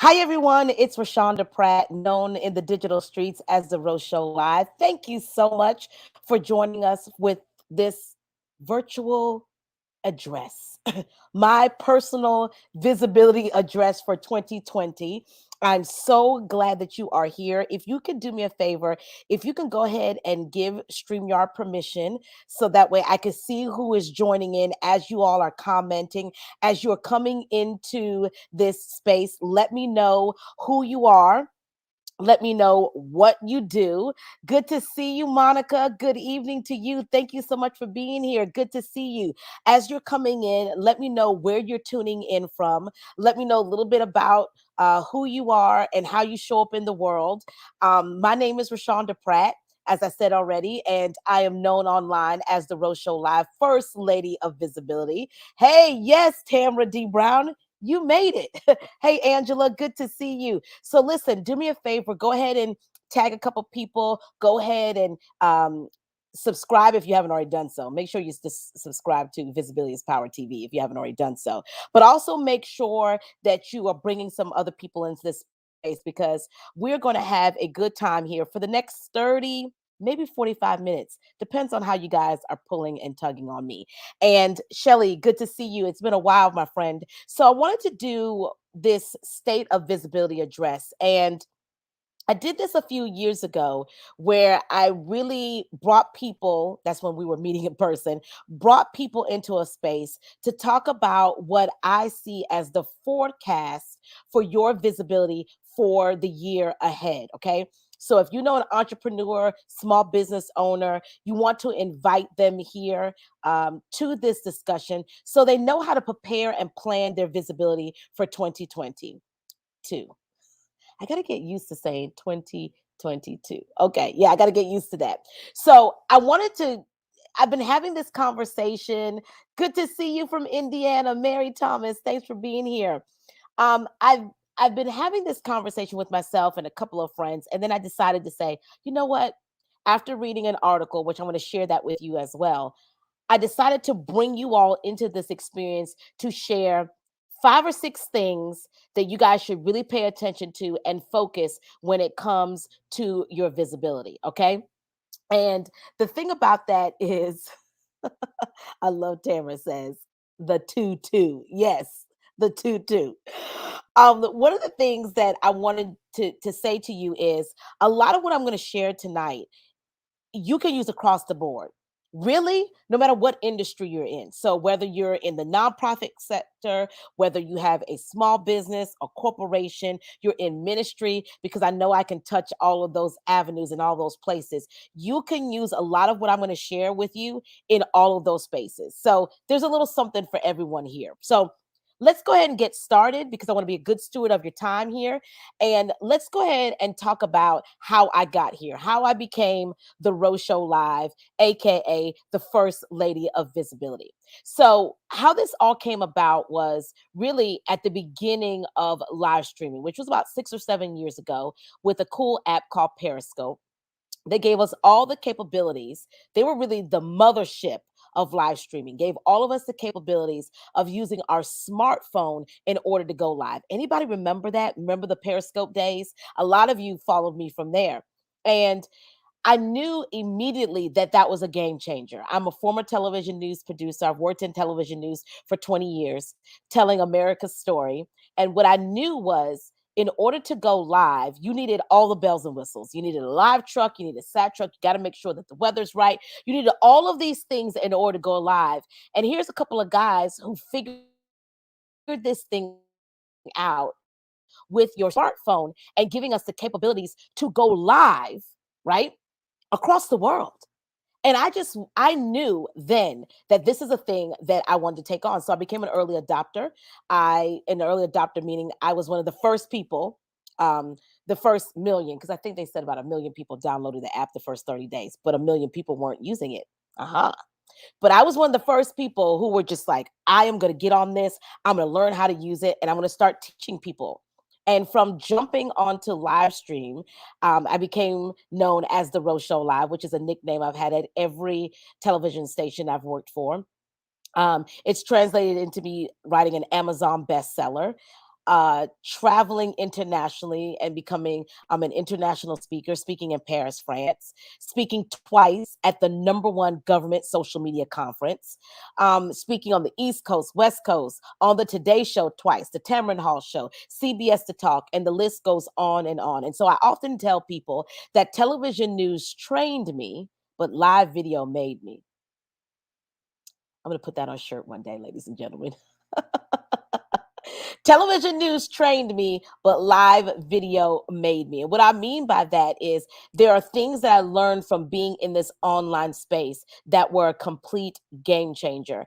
Hi, everyone. It's Rashonda Pratt, known in the digital streets as the Rose Show Live. Thank you so much for joining us with this virtual address, my personal visibility address for 2020. I'm so glad that you are here. If you could do me a favor, if you can go ahead and give StreamYard permission so that way I can see who is joining in as you all are commenting, as you're coming into this space. Let me know who you are. Let me know what you do. Good to see you, Monica. Good evening to you. Thank you so much for being here. Good to see you. As you're coming in, let me know where you're tuning in from. Let me know a little bit about who you are and how you show up in the world. My name is Rashonda Pratt, as I said already, and I am known online as the Rose Show Live First Lady of Visibility. Hey, yes, Tamra D. Brown, you made it. Hey, Angela, good to see you. So, listen, do me a favor. Go ahead and tag a couple people. Go ahead and subscribe if you haven't already done so. Make sure you subscribe to Visibility is Power TV if you haven't already done so. But also make sure that you are bringing some other people into this space because we're going to have a good time here for the next 30, maybe 45 minutes. Depends on how you guys are pulling and tugging on me. And Shelly, good to see you. It's been a while, my friend. So I wanted to do this state of visibility address. And I did this a few years ago where I really brought people, that's when we were meeting in person, brought people into a space to talk about what I see as the forecast for your visibility for the year ahead. Okay. So if you know an entrepreneur, small business owner, you want to invite them here to this discussion so they know how to prepare and plan their visibility for 2022. I got to get used to saying 2022. Okay. Yeah, I got to get used to that. So I've been having this conversation. Good to see you from Indiana, Mary Thomas. Thanks for being here. Um, I've I've been having this conversation with myself and a couple of friends, and then I decided to say, you know what? After reading an article, which I'm going to share that with you as well, I decided to bring you all into this experience to share five or six things that you guys should really pay attention to and focus when it comes to your visibility. Okay. And the thing about that is, I love Tamara says the 2 2. Yes, the 2 2. One of the things that I wanted to say to you is a lot of what I'm going to share tonight you can use across the board. Really, no matter what industry you're in. So, whether you're in the nonprofit sector, whether you have a small business, a corporation, you're in ministry, because I know I can touch all of those avenues and all those places. You can use a lot of what I'm going to share with you in all of those spaces. So, there's a little something for everyone here. So, let's go ahead and get started because I want to be a good steward of your time here. And let's go ahead and talk about how I got here, how I became the Rose Show Live, aka the First Lady of Visibility. So, how this all came about was really at the beginning of live streaming, which was about 6 or 7 years ago, with a cool app called Periscope. They gave us all the capabilities. They were really the mothership of live streaming, gave all of us the capabilities of using our smartphone in order to go live. Anybody remember that? Remember the Periscope days? A lot of you followed me from there. And I knew immediately that that was a game changer. I'm a former television news producer. I've worked in television news for 20 years, telling America's story. And what I knew was in order to go live, you needed all the bells and whistles. You needed a live truck, you needed a sat truck, you got to make sure that the weather's right. You needed all of these things in order to go live. And here's a couple of guys who figured this thing out with your smartphone and giving us the capabilities to go live, right? Across the world. And I knew then that this is a thing that I wanted to take on. So I became an early adopter. An early adopter meaning I was one of the first people, the first million, because I think they said about 1 million people downloaded the app the first 30 days, but 1 million people weren't using it. Uh-huh. But I was one of the first people who were just like, I am going to get on this. I'm going to learn how to use it and I'm going to start teaching people. And from jumping onto live stream, I became known as the Rose Show Live, which is a nickname I've had at every television station I've worked for. It's translated into me writing an Amazon bestseller. traveling internationally and becoming an international speaker, speaking in Paris, France, speaking twice at the #1 government social media conference, speaking on the East Coast, West Coast, on the Today Show twice, the Tamron Hall Show, CBS To Talk, and the list goes on and on. And so I often tell people that television news trained me, but live video made me. I'm going to put that on a shirt one day, ladies and gentlemen. Television news trained me, but live video made me. And what I mean by that is there are things that I learned from being in this online space that were a complete game changer.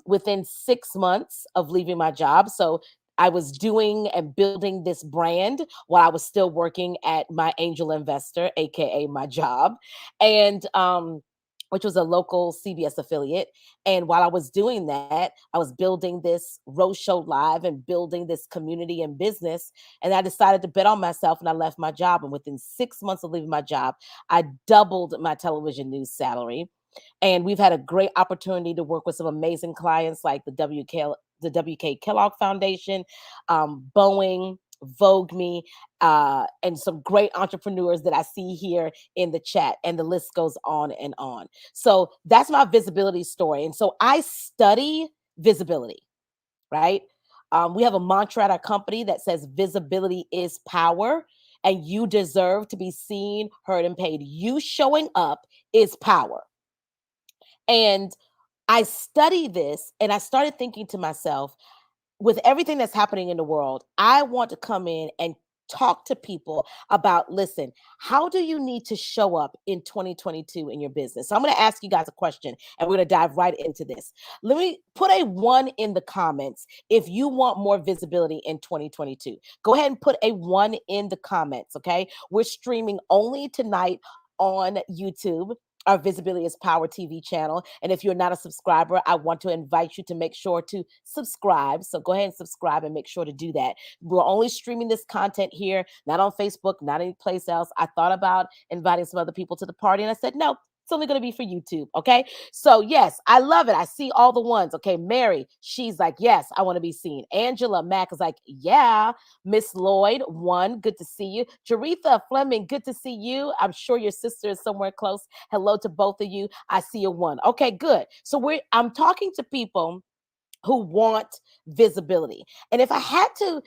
Within 6 months of leaving my job, so I was doing and building this brand while I was still working at my angel investor, aka my job, and which was a local CBS affiliate. And while I was doing that, I was building this Rose Show Live and building this community and business. And I decided to bet on myself and I left my job. And within 6 months of leaving my job, I doubled my television news salary. And we've had a great opportunity to work with some amazing clients like the WK Kellogg Foundation, Boeing, Vogue Me, and some great entrepreneurs that I see here in the chat, and the list goes on and on. So that's my visibility story. And so I study visibility, right? We have a mantra at our company that says visibility is power, and you deserve to be seen, heard, and paid. You showing up is power. And I study this and I started thinking to myself, with everything that's happening in the world, I want to come in and talk to people about, listen, how do you need to show up in 2022 in your business? So I'm going to ask you guys a question and we're going to dive right into this. Let me put a 1 in the comments if you want more visibility in 2022. Go ahead and put a 1 in the comments, okay? We're streaming only tonight on YouTube, our Visibility is Power TV channel. And if you're not a subscriber, I want to invite you to make sure to subscribe. So go ahead and subscribe and make sure to do that. We're only streaming this content here, not on Facebook, not any place else. I thought about inviting some other people to the party and I said, no, it's only going to be for YouTube. Okay. So yes, I love it. I see all the ones. Okay. Mary, she's like, yes, I want to be seen. Angela Mack is like, yeah. Miss Lloyd, 1, good to see you. Jaretha Fleming, good to see you. I'm sure your sister is somewhere close. Hello to both of you. I see a 1. Okay, good. So I'm talking to people who want visibility. And if I had to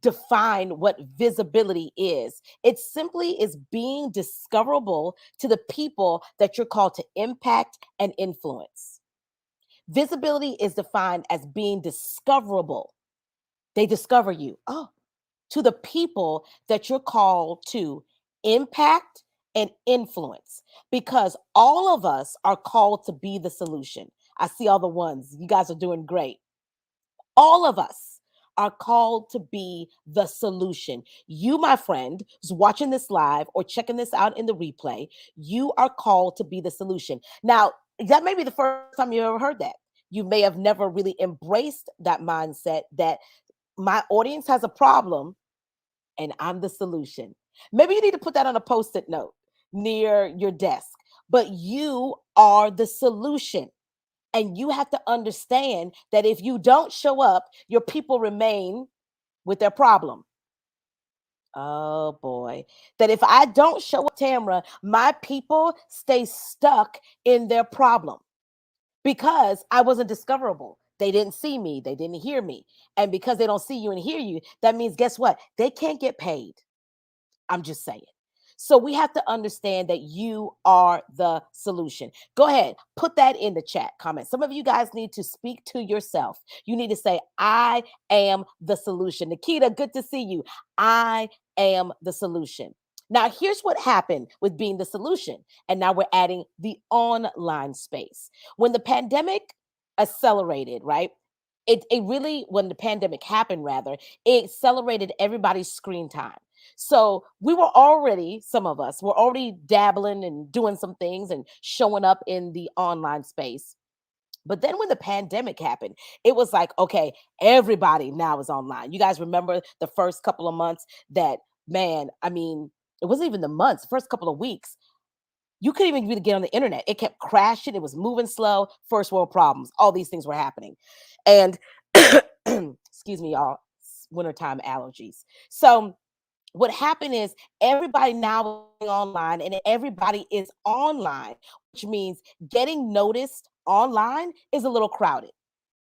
define what visibility is, it simply is being discoverable to the people that you're called to impact and influence. Visibility is defined as being discoverable. They discover you. Oh, to the people that you're called to impact and influence, because all of us are called to be the solution. I see all the ones. You guys are doing great. All of us are called to be the solution. You, my friend, who's watching this live or checking this out in the replay, you are called to be the solution. Now, that may be the first time you ever heard that. You may have never really embraced that mindset that my audience has a problem and I'm the solution. Maybe you need to put that on a post-it note near your desk, but you are the solution. And you have to understand that if you don't show up, your people remain with their problem. Oh boy. That if I don't show up, Tamra, my people stay stuck in their problem because I wasn't discoverable. They didn't see me, they didn't hear me. And because they don't see you and hear you, that means guess what? They can't get paid. I'm just saying. So we have to understand that you are the solution. Go ahead, put that in the chat comment. Some of you guys need to speak to yourself. You need to say, I am the solution. Nikita, good to see you. I am the solution. Now, here's what happened with being the solution. And now we're adding the online space. When the pandemic accelerated, right? It really, when the pandemic happened, rather, it accelerated everybody's screen time. So we were already, some of us were already dabbling and doing some things and showing up in the online space. But then when the pandemic happened, it was like, okay, everybody now is online. You guys remember the first couple of months that, man, I mean, it wasn't even the months, first couple of weeks. You couldn't even really get on the internet. It kept crashing. It was moving slow. First world problems. All these things were happening. And excuse me, y'all. wintertime allergies. So what happened is everybody now is going online and everybody is online, which means getting noticed online is a little crowded.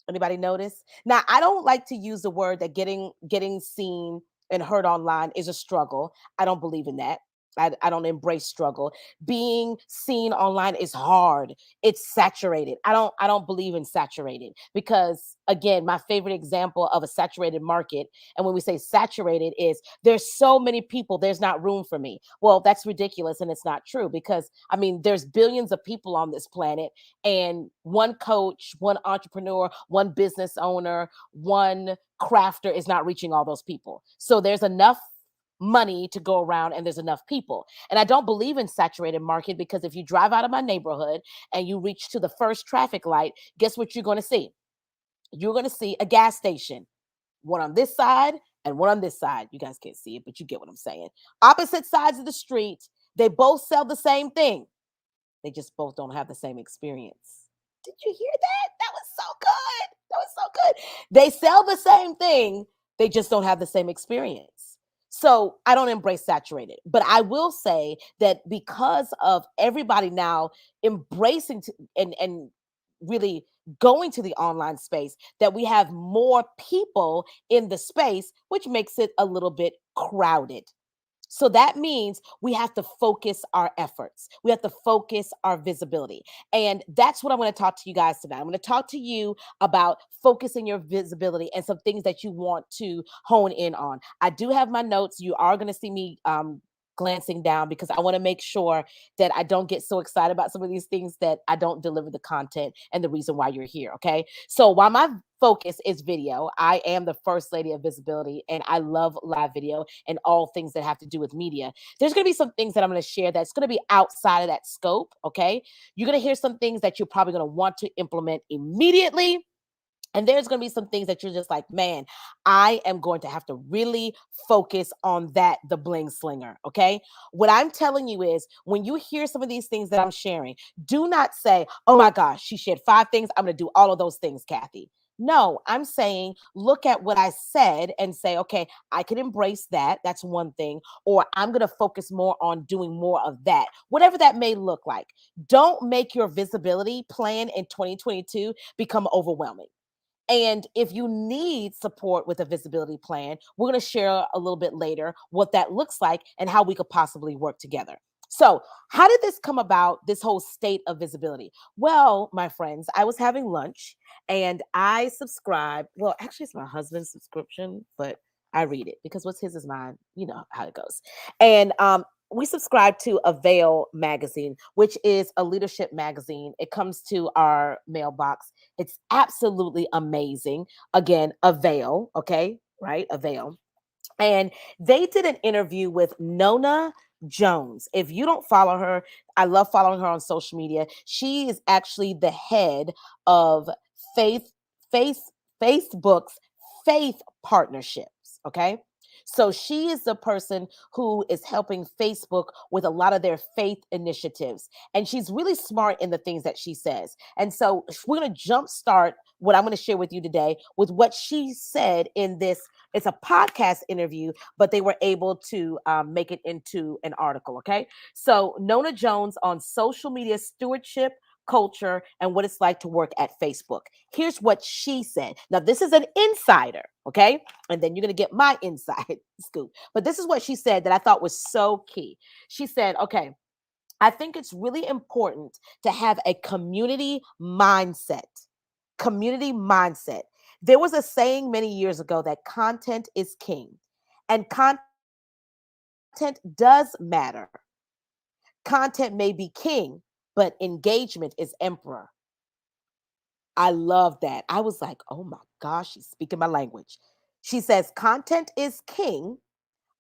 Anybody notice? Now, I don't like to use the word that getting seen and heard online is a struggle. I don't believe in that. I don't embrace struggle. Being seen online is hard. It's saturated. I don't believe in saturated because again, my favorite example of a saturated market, and when we say saturated, is there's so many people, there's not room for me. Well, that's ridiculous and it's not true because I mean there's billions of people on this planet and one coach, one entrepreneur, one business owner, one crafter is not reaching all those people. So there's enough money to go around and there's enough people. And I don't believe in saturated market because if you drive out of my neighborhood and you reach to the first traffic light, guess what you're going to see? You're going to see a gas station, one on this side and one on this side. You guys can't see it, but you get what I'm saying. Opposite sides of the street, they both sell the same thing. They just both don't have the same experience. Did you hear that? That was so good. That was so good. They sell the same thing, they just don't have the same experience. So I don't embrace saturated, but I will say that because of everybody now embracing and really going to the online space, that we have more people in the space, which makes it a little bit crowded. So that means we have to focus our efforts. We have to focus our visibility. And that's what I'm going to talk to you guys tonight. I'm going to talk to you about focusing your visibility and some things that you want to hone in on. I do have my notes. You are going to see me glancing down because I want to make sure that I don't get so excited about some of these things that I don't deliver the content and the reason why you're here. Okay. So while my focus is video, I am the first lady of visibility and I love live video and all things that have to do with media. There's going to be some things that I'm going to share that's going to be outside of that scope. Okay. You're going to hear some things that you're probably going to want to implement immediately. And there's going to be some things that you're just like, man, I am going to have to really focus on that, the bling slinger. Okay. What I'm telling you is when you hear some of these things that I'm sharing, do not say, oh my gosh, she shared 5 things. I'm going to do all of those things, Kathy. No, I'm saying look at what I said and say, okay, I can embrace that. That's one thing. Or I'm going to focus more on doing more of that, whatever that may look like. Don't make your visibility plan in 2022 become overwhelming. And if you need support with a visibility plan, we're going to share a little bit later what that looks like and how we could possibly work together. So, how did this come about, this whole state of visibility? Well, my friends, I was having lunch and I subscribe. Well, actually, it's my husband's subscription, but I read it because what's his is mine. You know how it goes. And we subscribe to Avail magazine, which is a leadership magazine. It comes to our mailbox. It's absolutely amazing. Again, Avail, okay, right? Avail. And they did an interview with Nona Jones. If you don't follow her, I love following her on social media. She is actually the head of Faith Face Facebook's Faith Partnerships. Okay. So she is the person who is helping Facebook with a lot of their faith initiatives. And she's really smart in the things that she says. And so we're going to jumpstart what I'm going to share with you today with what she said in this. It's a podcast interview, but they were able to make it into an article. Okay. So Nona Jones on social media stewardship, culture, and what it's like to work at Facebook. Here's what she said. Now, this is an insider. Okay. And then you're going to get my inside scoop. But this is what she said that I thought was so key. She said, okay, I think it's really important to have a community mindset. Community mindset. There was a saying many years ago that content is king, and content does matter. Content may be king, but engagement is emperor. I love that. I was like, oh my gosh, she's speaking my language. She says, content is king,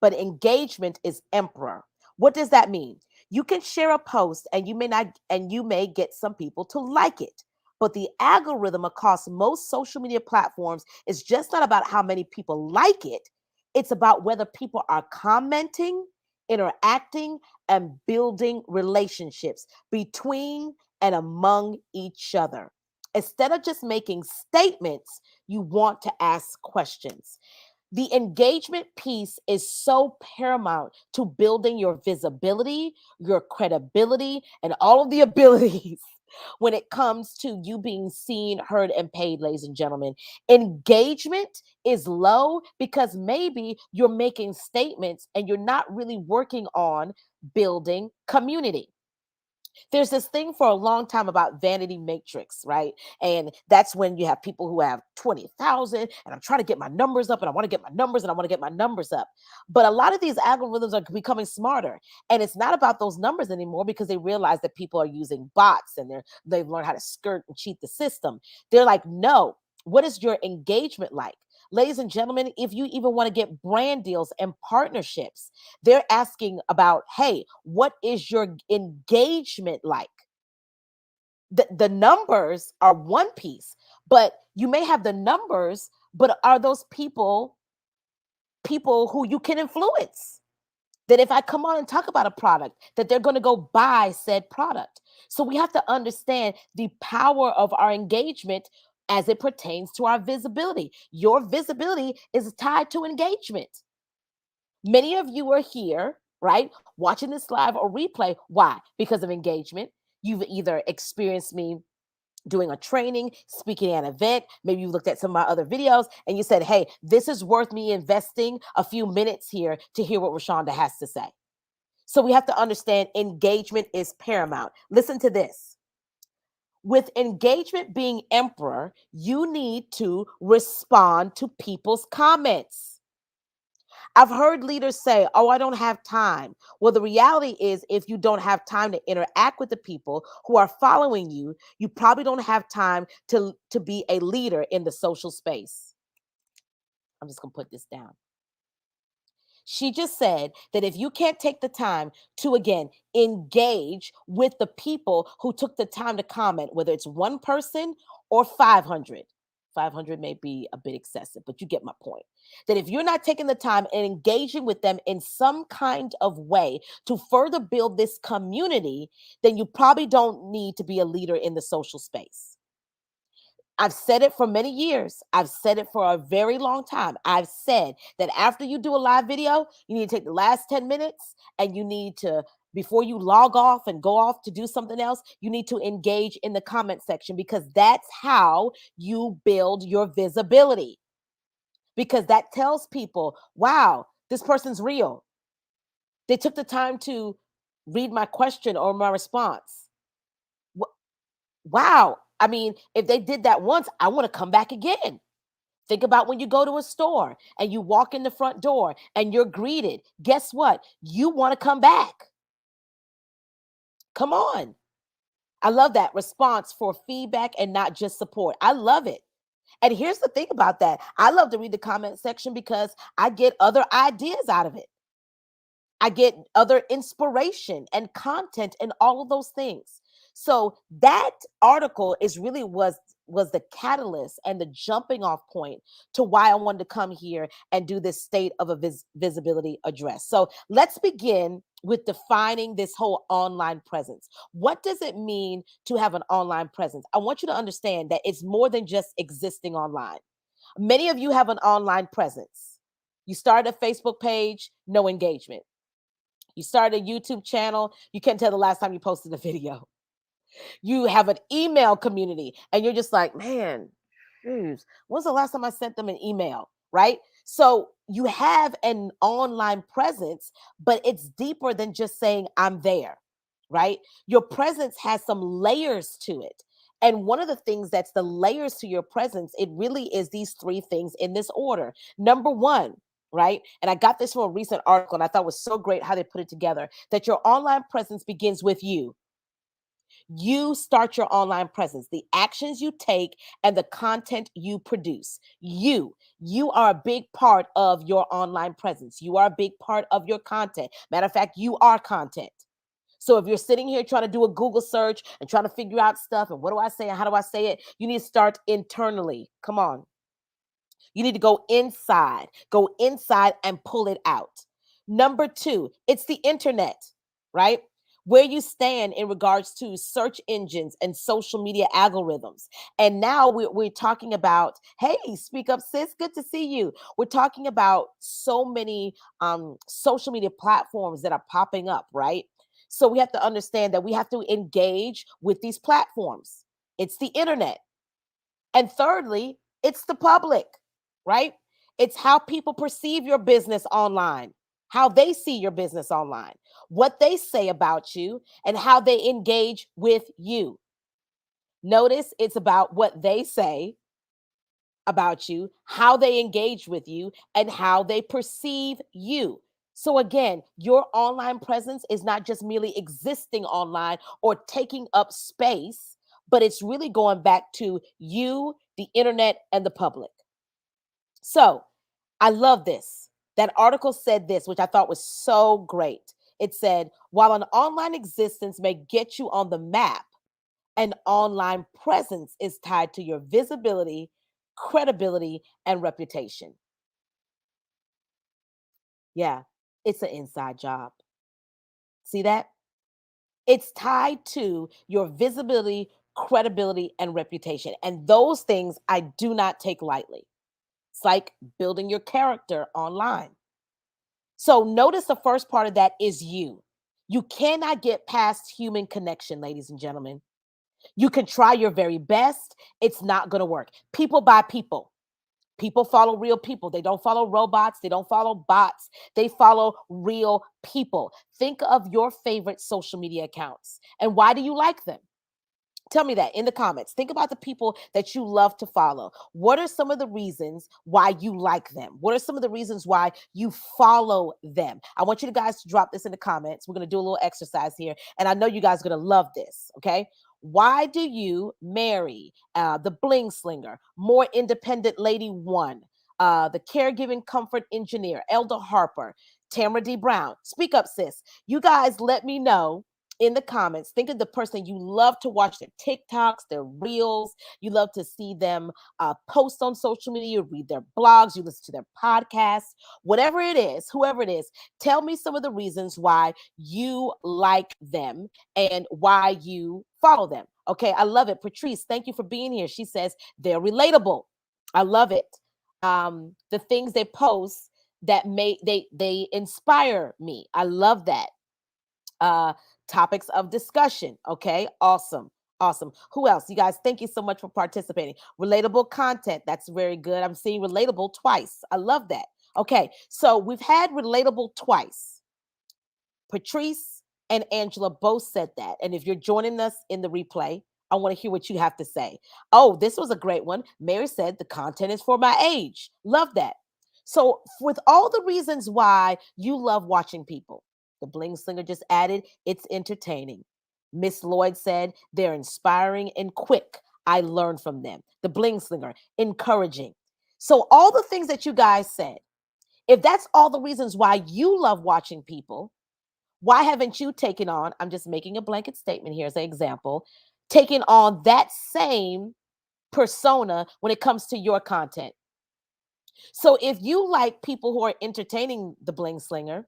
but engagement is emperor. What does that mean? You can share a post and you may not, and you may get some people to like it. But the algorithm across most social media platforms is just not about how many people like it. It's about whether people are commenting, interacting, and building relationships between and among each other. Instead of just making statements, you want to ask questions. The engagement piece is so paramount to building your visibility, your credibility, and all of the abilities when it comes to you being seen, heard, and paid, ladies and gentlemen. Engagement is low because maybe you're making statements and you're not really working on building community. There's this thing for a long time about vanity matrix, right? And that's when you have people who have 20,000 and I'm trying to get my numbers up and I want to get my numbers and I want to get my numbers up. But a lot of these algorithms are becoming smarter and it's not about those numbers anymore because they realize that people are using bots and they've learned how to skirt and cheat the system. They're like, no, what is your engagement like? Ladies and gentlemen, if you even want to get brand deals and partnerships, they're asking about, hey, what is your engagement like? The numbers are one piece, but you may have the numbers, but are those people who you can influence? That if I come on and talk about a product, that they're going to go buy said product. So we have to understand the power of our engagement as it pertains to our visibility. Your visibility is tied to engagement. Many of you are here, right, watching this live or replay. Why? Because of engagement. You've either experienced me doing a training, speaking at an event. Maybe you looked at some of my other videos and you said, hey, this is worth me investing a few minutes here to hear what Rashonda has to say. So we have to understand engagement is paramount. Listen to this. With engagement being emperor, you need to respond to people's comments. I've heard leaders say, oh, I don't have time. Well, the reality is, if you don't have time to interact with the people who are following you, you probably don't have time to be a leader in the social space. I'm just going to put this down. She just said that if you can't take the time to, again, engage with the people who took the time to comment, whether it's one person or 500, 500 may be a bit excessive, but you get my point. That if you're not taking the time and engaging with them in some kind of way to further build this community, then you probably don't need to be a leader in the social space. I've said it for many years. I've said it for a very long time. I've said that after you do a live video, you need to take the last 10 minutes and you need to, before you log off and go off to do something else, you need to engage in the comment section because that's how you build your visibility. Because that tells people, wow, this person's real. They took the time to read my question or my response. Wow. I mean, if they did that once, I want to come back again. Think about when you go to a store and you walk in the front door and you're greeted. Guess what? You want to come back. Come on. I love that response for feedback and not just support. I love it. And here's the thing about that. I love to read the comment section because I get other ideas out of it. I get other inspiration and content and all of those things. So that article is really was the catalyst and the jumping off point to why I wanted to come here and do this state of a visibility address. So let's begin with defining this whole online presence. What does it mean to have an online presence? I want you to understand that it's more than just existing online. Many of you have an online presence. You start a Facebook page, no engagement. You started a YouTube channel. You can't tell the last time you posted a video. You have an email community and you're just like, man, when's the last time I sent them an email? Right? So you have an online presence, but it's deeper than just saying I'm there. Right? Your presence has some layers to it. And one of the things that's the layers to your presence, it really is these three things in this order. Number one, right? And I got this from a recent article and I thought it was so great how they put it together, that your online presence begins with you. You start your online presence, the actions you take and the content you produce. You are a big part of your online presence. You are a big part of your content. Matter of fact, you are content. So if you're sitting here trying to do a Google search and trying to figure out stuff and what do I say and how do I say it, you need to start internally. Come on. You need to go inside and pull it out. Number two, it's the internet, right? where you stand in regards to search engines and social media algorithms. And now we're talking about, hey, speak up, sis. Good to see you. We're talking about so many social media platforms that are popping up, right? So we have to understand that we have to engage with these platforms. It's the internet. And thirdly, it's the public, right? It's how people perceive your business online, how they see your business online, what they say about you, and how they engage with you. Notice it's about what they say about you, how they engage with you, and how they perceive you. So, again, your online presence is not just merely existing online or taking up space, but it's really going back to you, the internet, and the public. So, I love this. That article said this, which I thought was so great. It said, while an online existence may get you on the map, an online presence is tied to your visibility, credibility, and reputation. Yeah, it's an inside job. See that? It's tied to your visibility, credibility, and reputation. And those things I do not take lightly. It's like building your character online. So notice the first part of that is you. You cannot get past human connection, ladies and gentlemen. You can try your very best. It's not going to work. People buy people. People follow real people. They don't follow robots. They don't follow bots. They follow real people. Think of your favorite social media accounts and why do you like them? Tell me that in the comments. Think about the people that you love to follow. What are some of the reasons why you like them? What are some of the reasons why you follow them? I want you guys to drop this in the comments. We're going to do a little exercise here. And I know you guys are going to love this. Okay. Why do you marry the bling slinger, more independent lady one, the caregiving comfort engineer, Elder Harper, Tamara D. Brown? Speak up, sis. You guys let me know in the comments. Think of the person you love to watch their TikToks, their reels. You love to see them post on social media, you read their blogs, you listen to their podcasts, whatever it is, whoever it is. Tell me some of the reasons why you like them and why you follow them. Okay, I love it. Patrice, thank you for being here. She says they're relatable. I love it. The things they post that they inspire me. I love that. Topics of discussion. Okay, awesome. Awesome. Who else? You guys, thank you so much for participating. Relatable content. That's very good. I'm seeing relatable twice. I love that. Okay, so we've had relatable twice. Patrice and Angela both said that. And if you're joining us in the replay, I want to hear what you have to say. Oh, this was a great one. Mary said the content is for my age. Love that. So, with all the reasons why you love watching people, the Bling Slinger just added, it's entertaining. Miss Lloyd said they're inspiring and quick. I learn from them. The Bling Slinger, encouraging. So, all the things that you guys said, if that's all the reasons why you love watching people, why haven't you taken on, I'm just making a blanket statement here as an example, taking on that same persona when it comes to your content? So if you like people who are entertaining the Bling Slinger,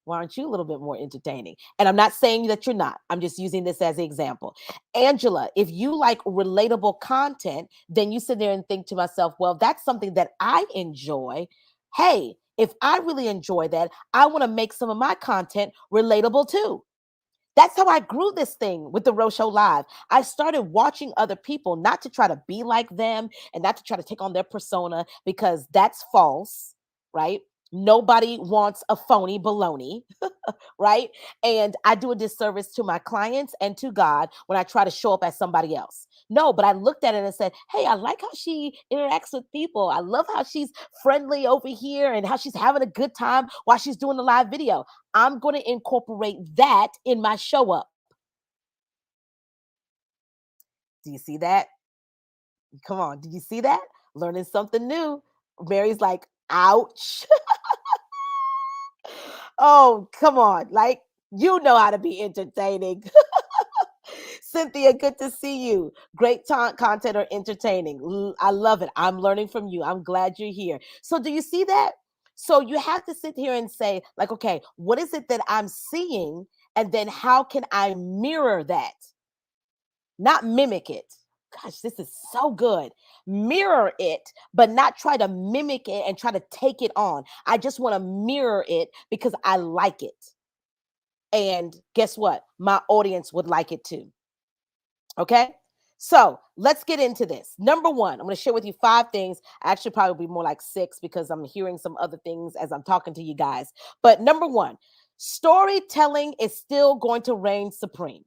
why aren't you a little bit more entertaining? And I'm not saying that you're not. I'm just using this as an example. Angela, if you like relatable content, then you sit there and think to myself, well, that's something that I enjoy. Hey, if I really enjoy that, I want to make some of my content relatable too. That's how I grew this thing with the Rose Show Live. I started watching other people, not to try to be like them and not to try to take on their persona, because that's false, right? Nobody wants a phony baloney, right? And I do a disservice to my clients and to God when I try to show up as somebody else. No, but I looked at it and said, hey, I like how she interacts with people. I love how she's friendly over here and how she's having a good time while she's doing the live video. I'm going to incorporate that in my show up. Do you see that? Come on. Do you see that? Learning something new. Mary's like, ouch. Oh, come on. Like, you know how to be entertaining. Cynthia, good to see you. Great content or entertaining. I love it. I'm learning from you. I'm glad you're here. So, do you see that? So, you have to sit here and say, like, okay, what is it that I'm seeing? And then how can I mirror that? Not mimic it. Gosh, this is so good. Mirror it, but not try to mimic it and try to take it on. I just want to mirror it because I like it. And guess what? My audience would like it too. Okay. So let's get into this. Number one, I'm going to share with you 5 things. Actually, probably more like 6 because I'm hearing some other things as I'm talking to you guys. But number one, storytelling is still going to reign supreme.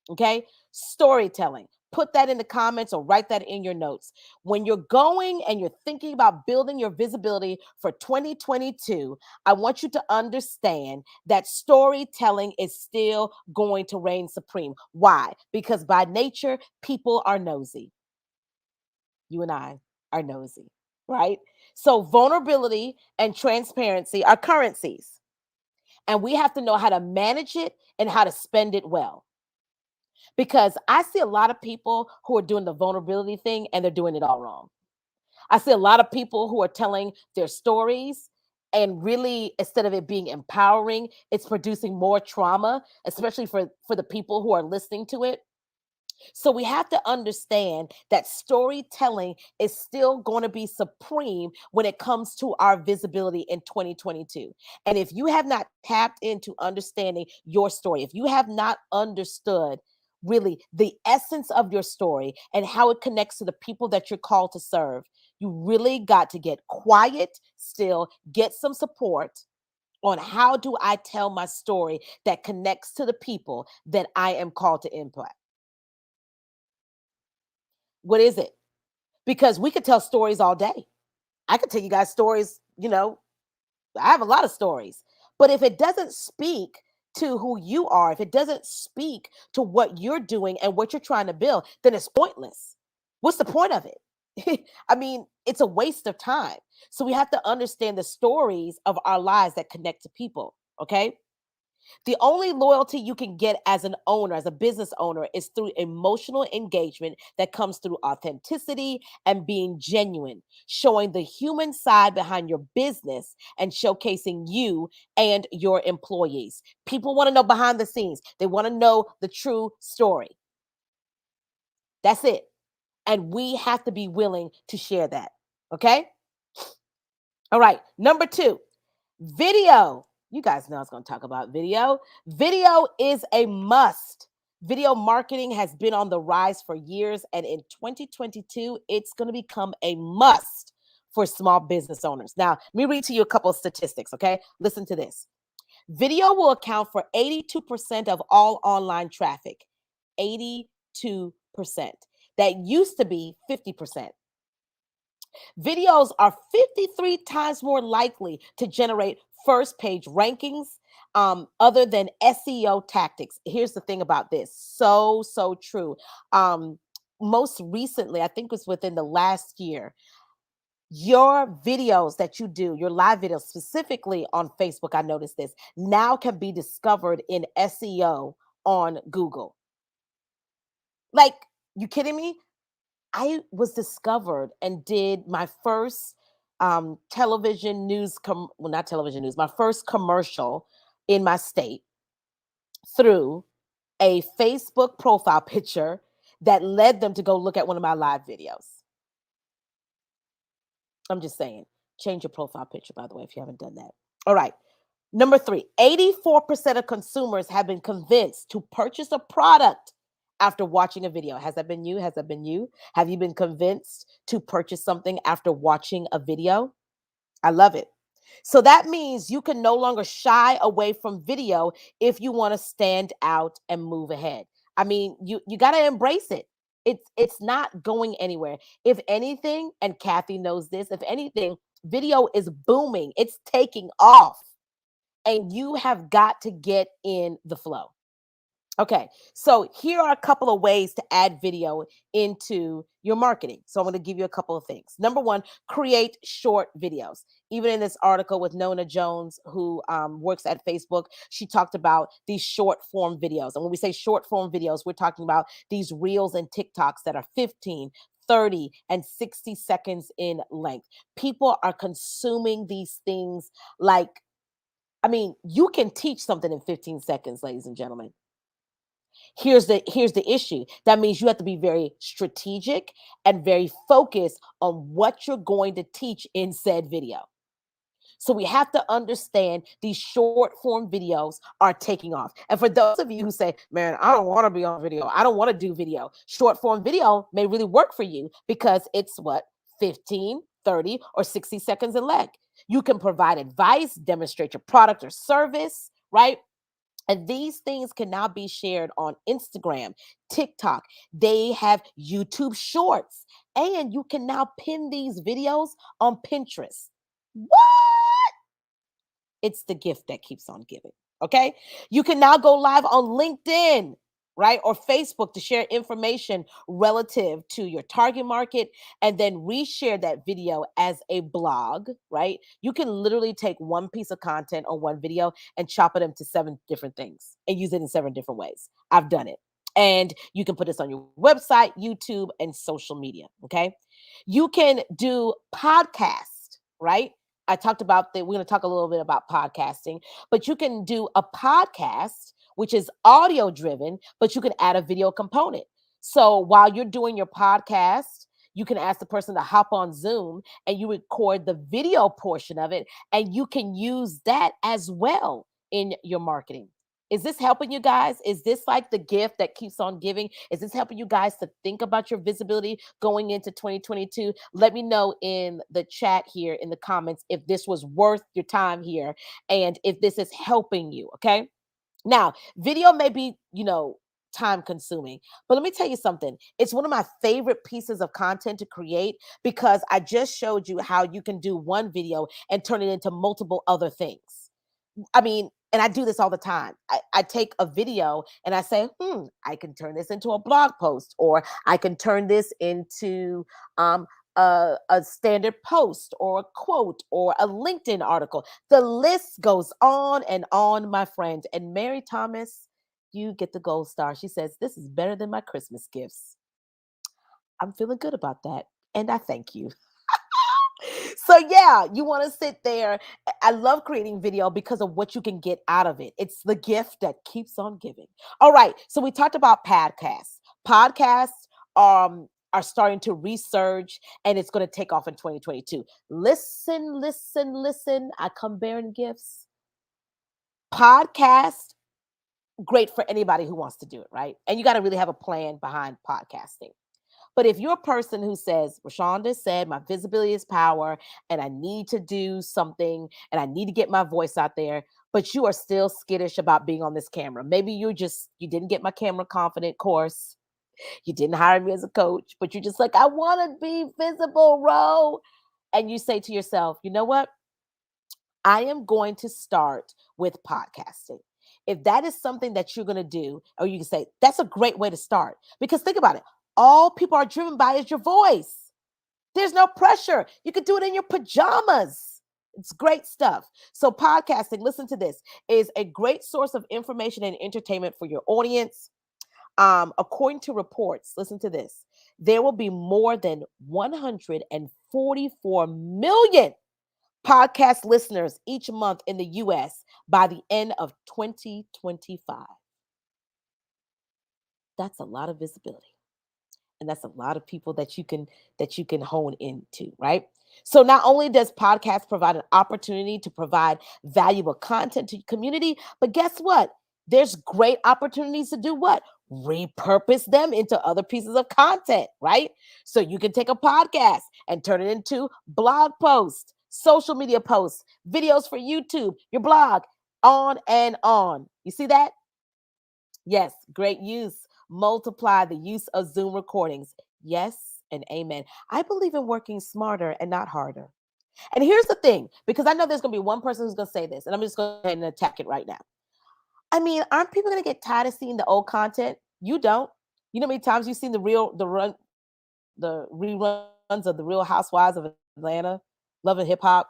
Okay. Storytelling. Put that in the comments or write that in your notes. When you're going and you're thinking about building your visibility for 2022, I want you to understand that storytelling is still going to reign supreme. Why? Because by nature, people are nosy. You and I are nosy, right? So vulnerability and transparency are currencies, and we have to know how to manage it and how to spend it well. Because I see a lot of people who are doing the vulnerability thing and they're doing it all wrong. I see a lot of people who are telling their stories, and really, instead of it being empowering, it's producing more trauma, especially for the people who are listening to it. So we have to understand that storytelling is still going to be supreme when it comes to our visibility in 2022. And if you have not tapped into understanding your story, if you have not understood really the essence of your story and how it connects to the people that you're called to serve, you really got to get quiet, still get some support on how do I tell my story that connects to the people that I am called to impact. What is it? Because we could tell stories all day. I could tell you guys stories, I have a lot of stories. But if it doesn't speak to who you are, if it doesn't speak to what you're doing and what you're trying to build, then it's pointless. What's the point of it? I mean, it's a waste of time. So we have to understand the stories of our lives that connect to people. Okay. The only loyalty you can get as an owner, as a business owner, is through emotional engagement that comes through authenticity and being genuine, showing the human side behind your business and showcasing you and your employees. People want to know behind the scenes, they want to know the true story. That's it. And we have to be willing to share that. Okay. All right. Number 2, video. You guys know I was going to talk about video. Video is a must. Video marketing has been on the rise for years, and in 2022, it's going to become a must for small business owners. Now, let me read to you a couple of statistics, okay? Listen to this. Video will account for 82% of all online traffic. 82%. That used to be 50%. Videos are 53 times more likely to generate first page rankings other than SEO tactics. Here's the thing about this. So true. Most recently, I think it was within the last year, your videos that you do, your live videos, specifically on Facebook, I noticed this, now can be discovered in SEO on Google. Like, you kidding me? I was discovered and did my first television news, well, not television news, my first commercial in my state through a Facebook profile picture that led them to go look at one of my live videos. I'm just saying, change your profile picture, by the way, if you haven't done that. All right. Number 3, 84% of consumers have been convinced to purchase a product after watching a video. Has that been you? Has that been you? Have you been convinced to purchase something after watching a video? I love it. So that means you can no longer shy away from video if you want to stand out and move ahead. I mean, you got to embrace it. It's not going anywhere. If anything, and Kathy knows this, if anything, video is booming. It's taking off. And you have got to get in the flow. Okay, so here are a couple of ways to add video into your marketing. So I'm going to give you a couple of things. Number 1, create short videos. Even in this article with Nona Jones, who works at Facebook, she talked about these short form videos. And when we say short form videos, we're talking about these reels and TikToks that are 15, 30, and 60 seconds in length. People are consuming these things like I mean, you can teach something in 15 seconds, ladies and gentlemen. Here's the issue. That means you have to be very strategic and very focused on what you're going to teach in said video. So we have to understand these short form videos are taking off. And for those of you who say, man, I don't want to be on video, I don't want to do video, short form video may really work for you because it's what, 15, 30, or 60 seconds in length. You can provide advice, demonstrate your product or service, right? And these things can now be shared on Instagram, TikTok. They have YouTube shorts, and you can now pin these videos on Pinterest. What? It's the gift that keeps on giving. Okay. You can now go live on LinkedIn, right? Or Facebook to share information relative to your target market and then reshare that video as a blog, right? You can literally take one piece of content or one video and chop it into 7 different things and use it in 7 different ways. I've done it. And you can put this on your website, YouTube, and social media. Okay. You can do podcast, right? I talked about that. We're going to talk a little bit about podcasting, but you can do a podcast, which is audio driven, but you can add a video component. So while you're doing your podcast, you can ask the person to hop on Zoom and you record the video portion of it, and you can use that as well in your marketing. Is this helping you guys? Is this like the gift that keeps on giving? Is this helping you guys to think about your visibility going into 2022? Let me know in the chat here in the comments if this was worth your time here and if this is helping you, okay? Now, video may be, time consuming, but let me tell you something. It's one of my favorite pieces of content to create because I just showed you how you can do one video and turn it into multiple other things. I mean, and I do this all the time. I take a video and I say, I can turn this into a blog post, or I can turn this into a standard post or a quote or a LinkedIn article. The list goes on, my friend. And Mary Thomas, you get the gold star. She says, this is better than my Christmas gifts. I'm feeling good about that. And I thank you. So yeah, you want to sit there. I love creating video because of what you can get out of it. It's the gift that keeps on giving. All right. So we talked about podcasts. Podcasts are starting to resurge and it's going to take off in 2022. Listen, listen, listen. I come bearing gifts. Podcast, great for anybody who wants to do it, right? And you got to really have a plan behind podcasting. But if you're a person who says, Rashonda said, my visibility is power and I need to do something and I need to get my voice out there, but you are still skittish about being on this camera. Maybe you didn't get my camera confident course. You didn't hire me as a coach, but you're just like, I want to be visible, Ro. And you say to yourself, you know what? I am going to start with podcasting. If that is something that you're going to do, or you can say, that's a great way to start. Because think about it. All people are driven by is your voice. There's no pressure. You could do it in your pajamas. It's great stuff. So podcasting, listen to this, is a great source of information and entertainment for your audience. According to reports, listen to this, there will be more than 144 million podcast listeners each month in the US by the end of 2025. That's a lot of visibility. And that's a lot of people that you can hone into, right? So not only does podcast provide an opportunity to provide valuable content to your community, but guess what? There's great opportunities to do what? Repurpose them into other pieces of content, right? So you can take a podcast and turn it into blog posts, social media posts, videos for YouTube, your blog, on and on. You see that? Yes, great use. Multiply the use of Zoom recordings. Yes and amen. I believe in working smarter and not harder. And here's the thing, because I know there's going to be one person who's going to say this, and I'm just going to go ahead and attack it right now. I mean, aren't people going to get tired of seeing the old content? You don't. You know how many times you've seen the reruns of the Real Housewives of Atlanta, Love and Hip Hop,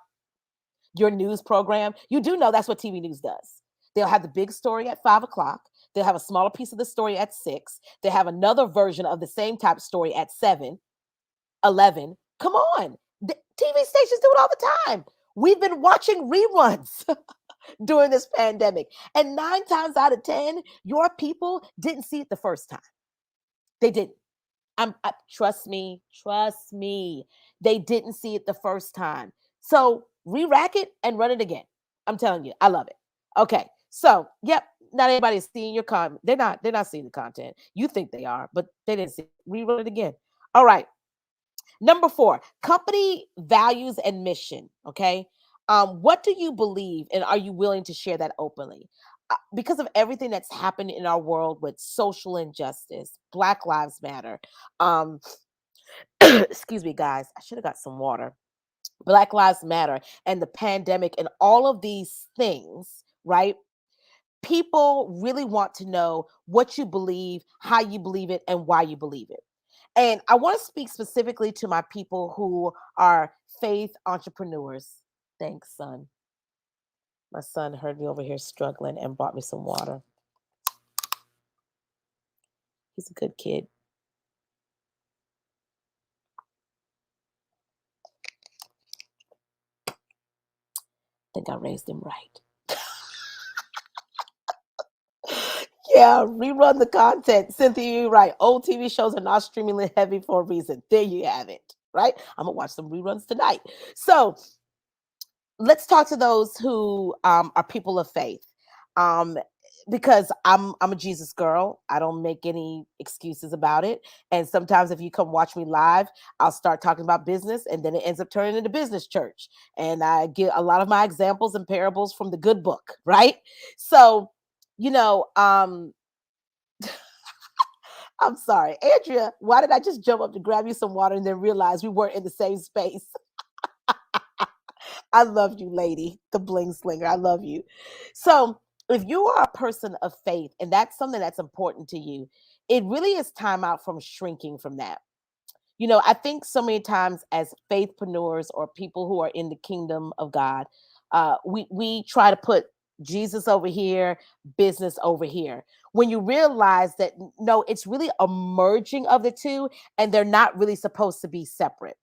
your news program? You do know that's what TV news does. They'll have the big story at 5 o'clock. They'll have a smaller piece of the story at 6. They have another version of the same type of story at 7, 11. Come on. The TV stations do it all the time. We've been watching reruns. during this pandemic. And 9 times out of 10, your people didn't see it the first time. They didn't. Trust me, they didn't see it the first time. So re-rack it and run it again. I'm telling you, I love it. Okay, so yep, not everybody's seeing your content. They're not seeing the content. You think they are, but they didn't see it. Rerun it again. All right. Number 4, company values and mission. Okay. What do you believe, and are you willing to share that openly? Because of everything that's happened in our world with social injustice, Black Lives Matter. Um, excuse me, guys. I should have got some water. Black Lives Matter and the pandemic and all of these things, right? People really want to know what you believe, how you believe it, and why you believe it. And I want to speak specifically to my people who are faith entrepreneurs. Thanks, son. My son heard me over here struggling and bought me some water. He's a good kid. I think I raised him right. Yeah, rerun the content. Cynthia, you're right. Old TV shows are not streaming heavy for a reason. There you have it. Right? I'm gonna watch some reruns tonight. So let's talk to those who are people of faith. Um, because I'm a Jesus girl. I don't make any excuses about it. And sometimes if you come watch me live, I'll start talking about business and then it ends up turning into business church. And I get a lot of my examples and parables from the good book, right? So, you know, I'm sorry, Andrea, why did I just jump up to grab you some water and then realize we weren't in the same space? I love you, lady, the bling slinger. I love you. So, if you are a person of faith and that's something that's important to you, it really is time out from shrinking from that. I think so many times as faithpreneurs or people who are in the kingdom of God, we try to put Jesus over here, business over here. When you realize that no, it's really a merging of the two, and they're not really supposed to be separate.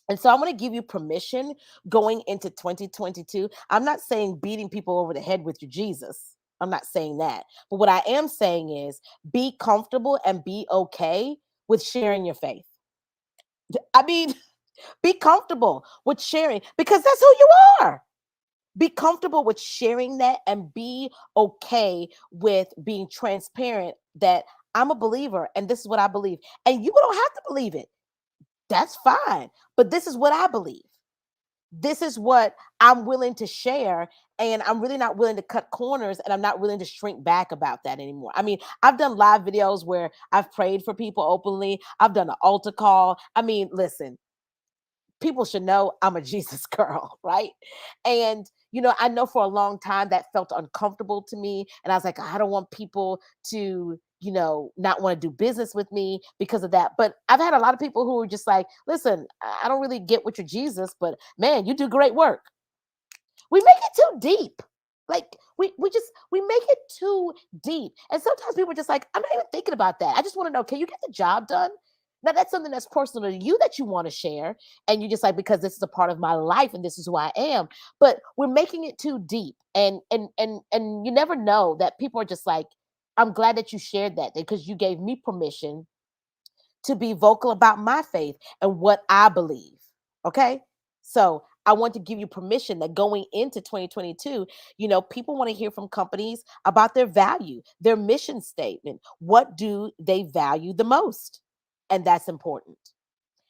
And so I'm going to give you permission going into 2022. I'm not saying beating people over the head with your Jesus. I'm not saying that. But what I am saying is be comfortable and be okay with sharing your faith. I mean, be comfortable with sharing because that's who you are. Be comfortable with sharing that and be okay with being transparent that I'm a believer and this is what I believe. And you don't have to believe it. That's fine. But this is what I believe. This is what I'm willing to share. And I'm really not willing to cut corners and I'm not willing to shrink back about that anymore. I mean, I've done live videos where I've prayed for people openly. I've done an altar call. I mean, listen, people should know I'm a Jesus girl, right? And I know for a long time that felt uncomfortable to me. And I was like, I don't want people to, not want to do business with me because of that. But I've had a lot of people who are just like, listen, I don't really get what you're Jesus, but man, you do great work. We make it too deep. Like we make it too deep. And sometimes people are just like, I'm not even thinking about that. I just want to know, can you get the job done? Now that's something that's personal to you that you want to share. And you just like, because this is a part of my life and this is who I am. But we're making it too deep. And you never know that people are just like, I'm glad that you shared that because you gave me permission to be vocal about my faith and what I believe. Okay. So I want to give you permission that going into 2022, people want to hear from companies about their value, their mission statement. What do they value the most? And that's important.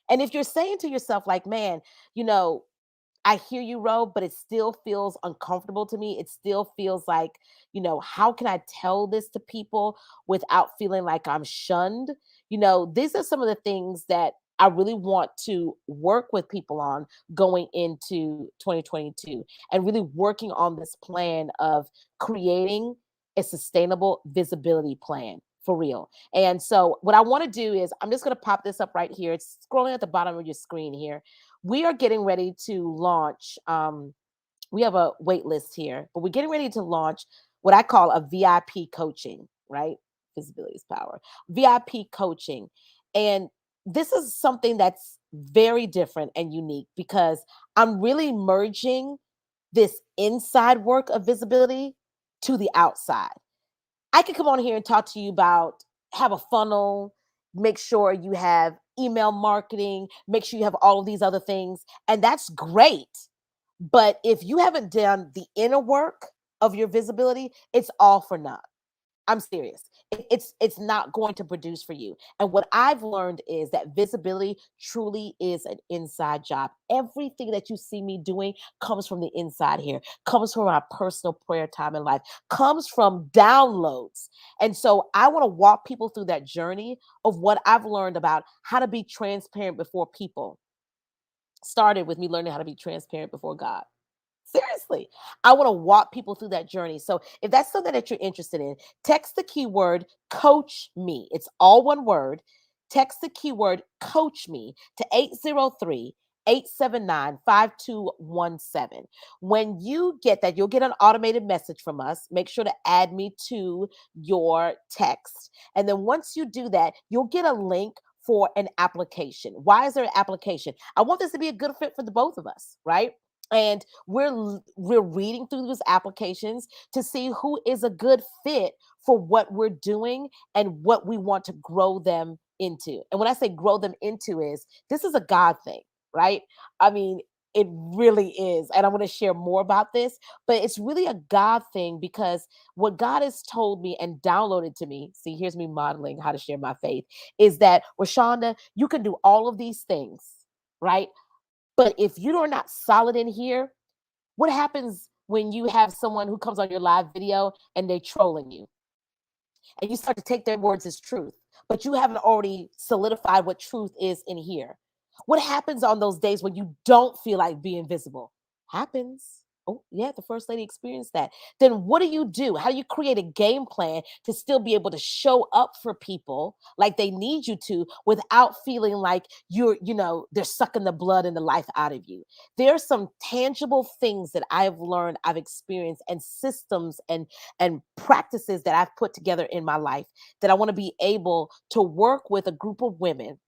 And if you're saying to yourself, like, man, you know, I hear you, Ro, but it still feels uncomfortable to me. It still feels like, how can I tell this to people without feeling like I'm shunned? These are some of the things that I really want to work with people on going into 2022 and really working on this plan of creating a sustainable visibility plan for real. And so, what I want to do is, I'm just going to pop this up right here. It's scrolling at the bottom of your screen here. We are getting ready to launch. We have a wait list here, but we're getting ready to launch what I call a VIP coaching, right? Visibility is power. VIP coaching. And this is something that's very different and unique because I'm really merging this inside work of visibility to the outside. I could come on here and talk to you about have a funnel, make sure you have email marketing, make sure you have all of these other things. And that's great. But if you haven't done the inner work of your visibility, it's all for naught. I'm serious. It's not going to produce for you. And what I've learned is that visibility truly is an inside job. Everything that you see me doing comes from the inside here, comes from our personal prayer time in life, comes from downloads. And so I want to walk people through that journey of what I've learned about how to be transparent before people. Started with me learning how to be transparent before God. Seriously, I want to walk people through that journey. So if that's something that you're interested in, text the keyword coach me. It's all one word. Text the keyword coach me to 803-879-5217. When you get that, you'll get an automated message from us. Make sure to add me to your text. And then once you do that, you'll get a link for an application. Why is there an application? I want this to be a good fit for the both of us, right? And we're reading through those applications to see who is a good fit for what we're doing and what we want to grow them into. And when I say grow them into is this is a God thing, right? I mean, it really is. And I want to share more about this, but it's really a God thing because what God has told me and downloaded to me, see, here's me modeling how to share my faith, is that Rashonda, you can do all of these things, right? But if you are not solid in here, what happens when you have someone who comes on your live video and they're trolling you? And you start to take their words as truth, but you haven't already solidified what truth is in here. What happens on those days when you don't feel like being visible? Happens. Oh, yeah, the first lady experienced that. Then what do? How do you create a game plan to still be able to show up for people like they need you to without feeling like they're sucking the blood and the life out of you? There are some tangible things that I've learned, I've experienced, and systems and practices that I've put together in my life that I want to be able to work with a group of women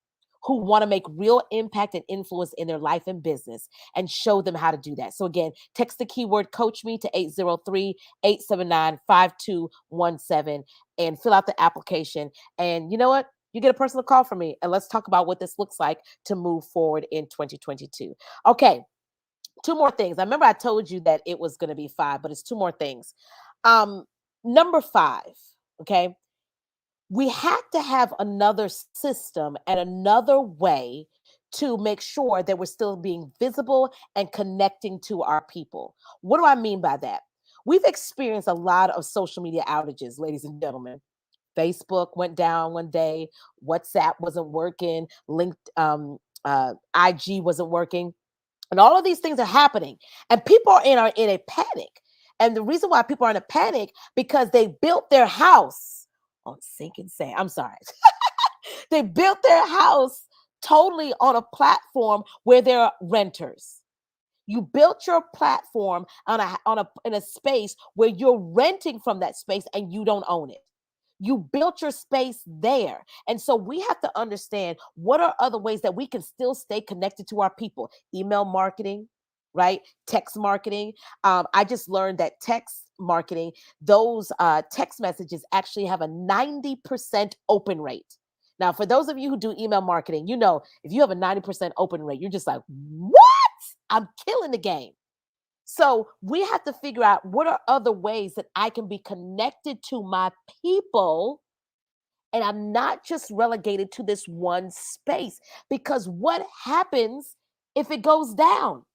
who want to make real impact and influence in their life and business and show them how to do that. So again, text the keyword coach me to 803-879-5217 and fill out the application. And you know what? You get a personal call from me and let's talk about what this looks like to move forward in 2022. Okay. Two more things. I remember I told you that it was going to be 5, but it's 2 more things. Number 5, okay? We have to have another system and another way to make sure that we're still being visible and connecting to our people. What do I mean by that? We've experienced a lot of social media outages, ladies and gentlemen. Facebook went down one day, WhatsApp wasn't working, IG wasn't working, and all of these things are happening, and people are in a panic. And the reason why people are in a panic because they built their house on sinking sand. I'm sorry. They built their house totally on a platform where there are renters. You built your platform in a space where you're renting from that space and you don't own it. You built your space there. And so we have to understand what are other ways that we can still stay connected to our people. Email marketing, right? Text marketing. I just learned that text marketing, those text messages actually have a 90% open rate. Now, for those of you who do email marketing, you know, if you have a 90% open rate, you're just like, what? I'm killing the game. So we have to figure out what are other ways that I can be connected to my people and I'm not just relegated to this one space. Because what happens if it goes down?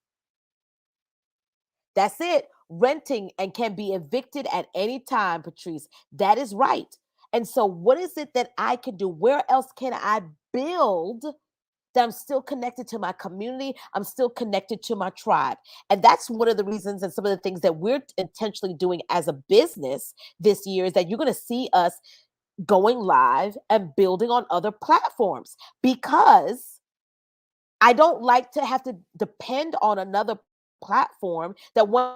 That's it. Renting and can be evicted at any time, Patrice. That is right. And so what is it that I can do? Where else can I build that I'm still connected to my community? I'm still connected to my tribe. And that's one of the reasons and some of the things that we're intentionally doing as a business this year is that you're going to see us going live and building on other platforms because I don't like to have to depend on another platform that one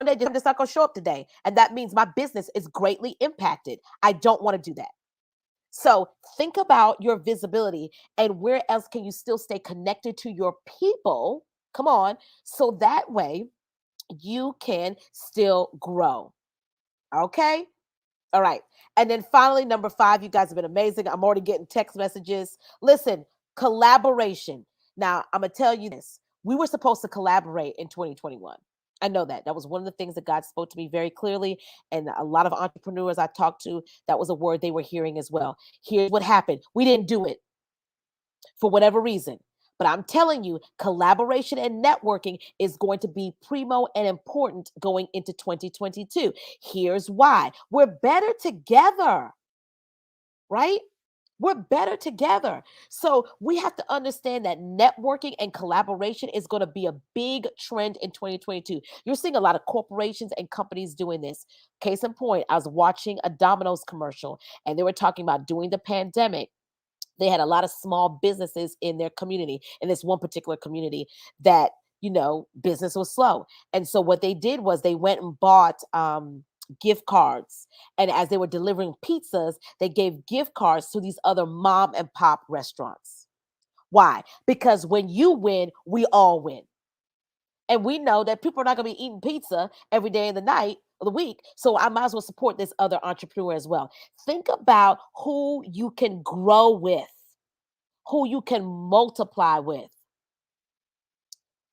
day just not going to show up today. And that means my business is greatly impacted. I don't want to do that. So think about your visibility and where else can you still stay connected to your people Come on. So that way you can still grow. Okay. All right. And then finally, number five, you guys have been amazing. I'm already getting text messages. Listen, collaboration. Now, I'm going to tell you this. We were supposed to collaborate in 2021. I know that. That was one of the things that God spoke to me very clearly. And a lot of entrepreneurs I talked to, that was a word they were hearing as well. Here's what happened: we didn't do it for whatever reason. But I'm telling you, collaboration and networking is going to be primo and important going into 2022. Here's why: we're better together, right? We're better together. So we have to understand that networking and collaboration is going to be a big trend in 2022. You're seeing a lot of corporations and companies doing this. Case in point, I was watching a Domino's commercial and they were talking about during the pandemic they had a lot of small businesses in their community, in this one particular community that, business was slow. And so what they did was they went and bought gift cards. And as they were delivering pizzas, they gave gift cards to these other mom and pop restaurants. Why? Because when you win, we all win. And we know that people are not going to be eating pizza every day of the night of the week. So I might as well support this other entrepreneur as well. Think about who you can grow with, who you can multiply with.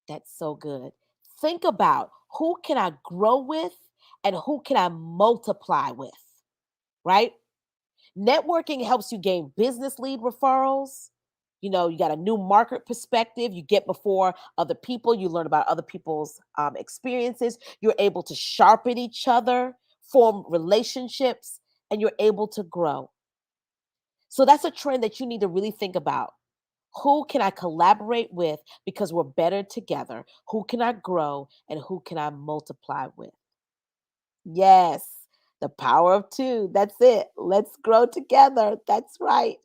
That's so good. Think about who can I grow with and who can I multiply with, right? Networking helps you gain business lead referrals. You got a new market perspective. You get before other people. You learn about other people's experiences. You're able to sharpen each other, form relationships, and you're able to grow. So that's a trend that you need to really think about. Who can I collaborate with because we're better together? Who can I grow and who can I multiply with? Yes, the power of two. That's it. Let's grow together. That's right.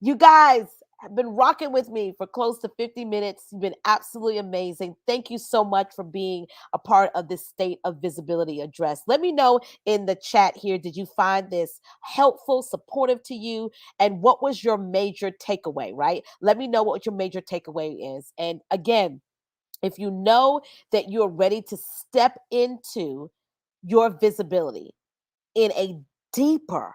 You guys have been rocking with me for close to 50 minutes. You've been absolutely amazing. Thank you so much for being a part of this State of Visibility address. Let me know in the chat here, did you find this helpful, supportive to you? And what was your major takeaway, right? Let me know what your major takeaway is. And again, if you know that you're ready to step into your visibility in a deeper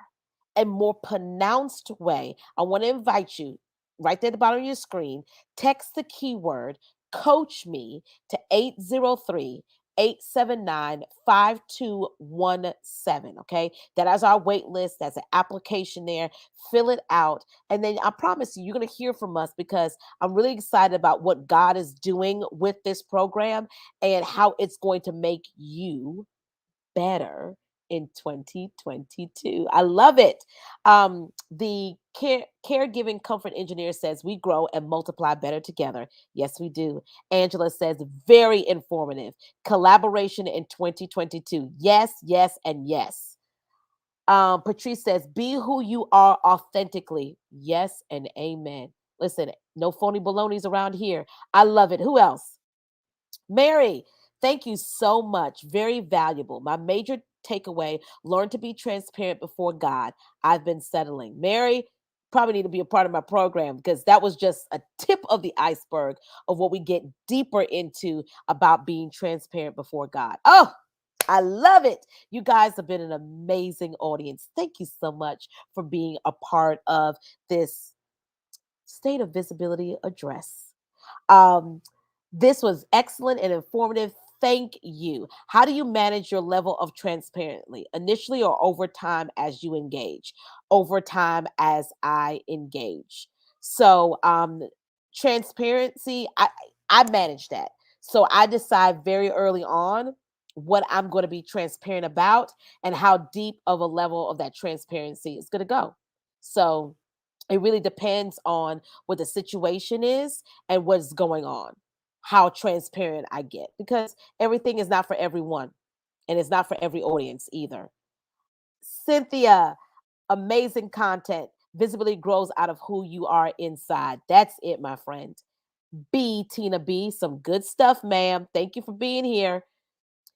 and more pronounced way, I want to invite you right there at the bottom of your screen, text the keyword coach me to 803-879-5217. Okay. That is our wait list. That's an application there. Fill it out. And then I promise you, you're going to hear from us because I'm really excited about what God is doing with this program and how it's going to make you better in 2022. I love it. The caregiving comfort engineer says we grow and multiply better together. Yes, we do. Angela says very informative. Collaboration in 2022. Yes, yes, and yes. Patrice says be who you are authentically. Yes, and amen. Listen, no phony balonies around here. I love it. Who else? Mary, thank you so much. Very valuable. My major takeaway: learn to be transparent before God. I've been settling. Mary, probably need to be a part of my program because that was just a tip of the iceberg of what we get deeper into about being transparent before God. Oh, I love it. You guys have been an amazing audience. Thank you so much for being a part of this State of Visibility address. Um, this was excellent and informative. Thank you. How do you manage your level of transparently, initially or over time as you engage? Over time as I engage. So, transparency, I manage that. So I decide very early on what I'm going to be transparent about and how deep of a level of that transparency is going to go. So it really depends on what the situation is and what's going on, how transparent I get, because everything is not for everyone and it's not for every audience either. Cynthia, amazing content. Visibility grows out of who you are inside. That's it, my friend. B, Tina B, some good stuff, ma'am. Thank you for being here.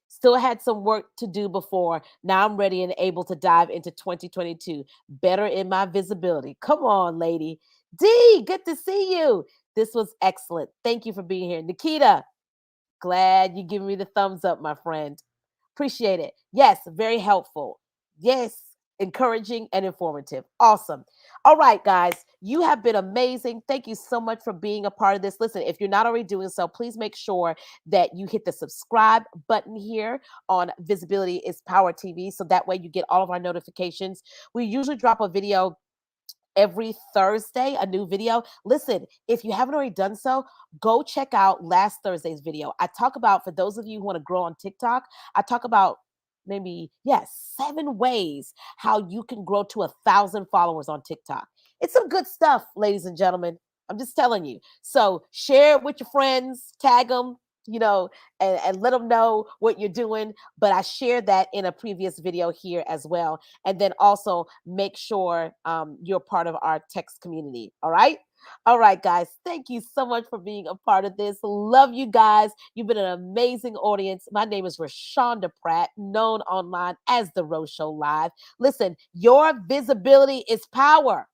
Still had some work to do before. Now I'm ready and able to dive into 2022. Better in my visibility. Come on, lady. D, good to see you. This was excellent. Thank you for being here. Nikita, Glad you give me the thumbs up, my friend. Appreciate it. Yes, very helpful. Yes, encouraging and informative. Awesome. All right, guys, you have been amazing. Thank you so much for being a part of this. Listen, if you're not already doing so, please make sure that you hit the subscribe button here on Visibility is Power TV. So that way you get all of our notifications. We usually drop a video every Thursday, a new video. Listen, if you haven't already done so, go check out last Thursday's video. I talk about, for those of you who want to grow on TikTok, I talk about maybe, yes, 7 ways how you can grow to 1,000 followers on TikTok. It's some good stuff, ladies and gentlemen. I'm just telling you. So share it with your friends, tag them, you know, and let them know what you're doing. But I shared that in a previous video here as well. And then also make sure you're part of our text community. All right. All right, guys. Thank you so much for being a part of this. Love you guys. You've been an amazing audience. My name is Rashonda Pratt, known online as The Rose Show Live. Listen, your visibility is power.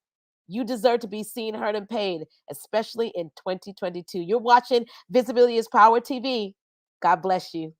You deserve to be seen, heard, and paid, especially in 2022. You're watching Visibility is Power TV. God bless you.